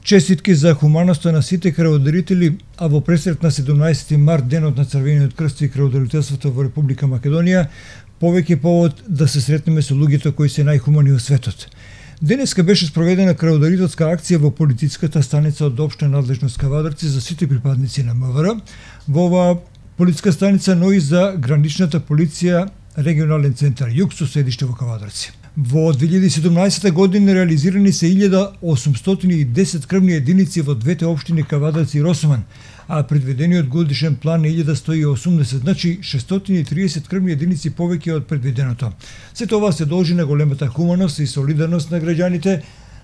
Честитки за хуманоста на сите крводарители, а во пресрет на 17 март, денот на Црвениот крст и крводарителството во Република Македонија, повеќе повод да се сретнеме со луѓето кои се најхумани во светот. Денеска беше спроведена крводарителска акција во полициската станица од општа надлежност Кавадарци за сите припадници на МВР, во оваа полициска станица, но и за граничната полиција регионален центар Југ со седиште во Кавадарци. Во 2017 година реализирани се 1810 крвни единици во двете општини Кавадарци и Росоман, а предвидениот годишен план е 1180, значи 630 крвни единици повеќе од предвиденото. Сето ова се должи на големата хуманост и солидарност на граѓаните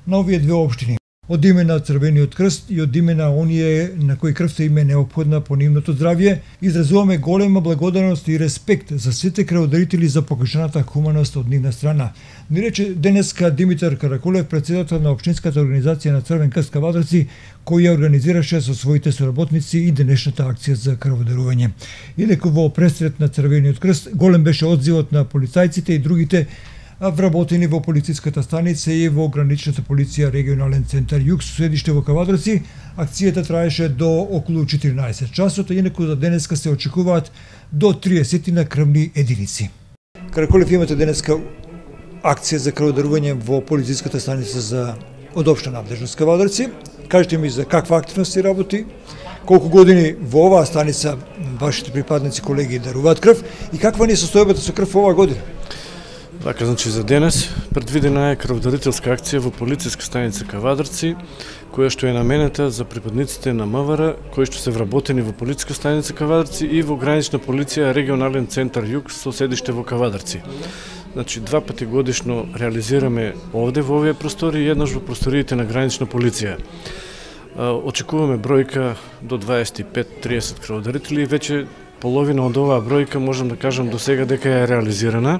на овие две општини. Од име на Црвениот крст и од име на оние на кои крвта им е неопходна по нивното здравје, изразуваме голема благодарност и респект за сите крводарители за покажаната хуманост од нивна страна. Ни рече денеска Димитар Каракулев, председател на општинската организација на Црвен крст Кавадарци, кој ја организираше со своите соработници и денешната акција за крводарување. Инаку во пресрет на Црвениот крст голем беше одзивот на полицајците и другите вработени во полициската станица и во граничната полиција регионален центар Југ со седиште во Кавадарци. Акцијата траеше до околу 14 часот, а инаку за денеска се очекуваат до 30 на крвни единици. Каракулев, имате денеска акција за крводарување во полициската станица за од општа надлежност Кавадарци. Кажете ми за каква активност се работи, колку години во оваа станица вашите припадници колеги даруваат крв и каква ни е состојбата со крв оваа година? Така, значи за денес предвидена е крводарителска акција во полициска станица Кавадарци, која што е наменета за припадниците на МВР, кои што се вработени во полициска станица Кавадарци и во гранична полиција регионален центар Југ со седиште во Кавадарци. Значи, два пати годишно реализираме овде во овие простори и еднаш во просториите на гранична полиција. Очекуваме бројка до 25-30 крводарители и веќе половина од оваа бројка можам да кажам до сега дека е реализирана.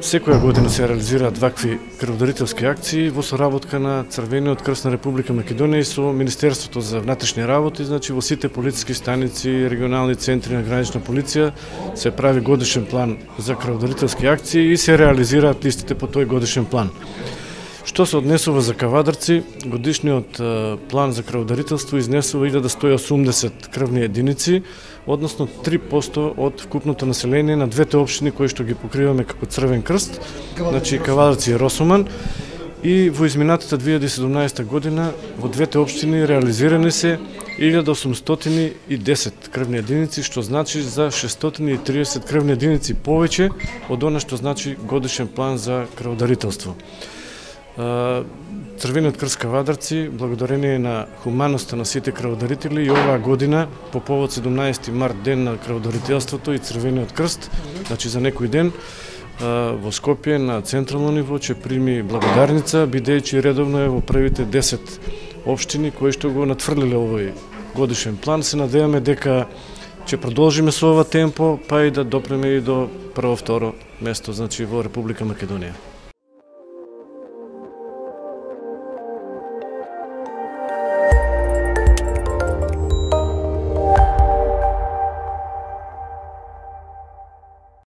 Секоја година се реализираат вакви крводарителски акции во соработка на Црвениот крст на Република Македонија и со Министерството за внатрешни работи, значи во сите полициски станици и регионални центри на гранична полиција се прави годишен план за крводарителски акции и се реализираат истите по тој годишен план. Што се однесува за Кавадарци, годишниот план за крводарителство изнесува 1180 крвни единици, односно 3% од вкупното население на двете општини кои што ги покриваме како Црвен крст, значи Кавадарци и Росоман. И во изминатата 2017 година во двете општини реализирани се 1810 крвни единици, што значи за 630 крвни единици повеќе од она што значи годишен план за крводарителство. Црвениот крст Кавадарци, благодарение на хуманоста на сите крводарители, и оваа година, по повод 17 март, ден на крводарителството и Црвениот крст, значи за некој ден, во Скопје на централно ниво ќе прими благодарница, бидејќи редовно е во првите 10 општини кои што го натфрлиле овој годишен план. Се надеваме дека ќе продолжиме со ова темпо, па и да допреме и до прво-второ место, значи во Република Македонија.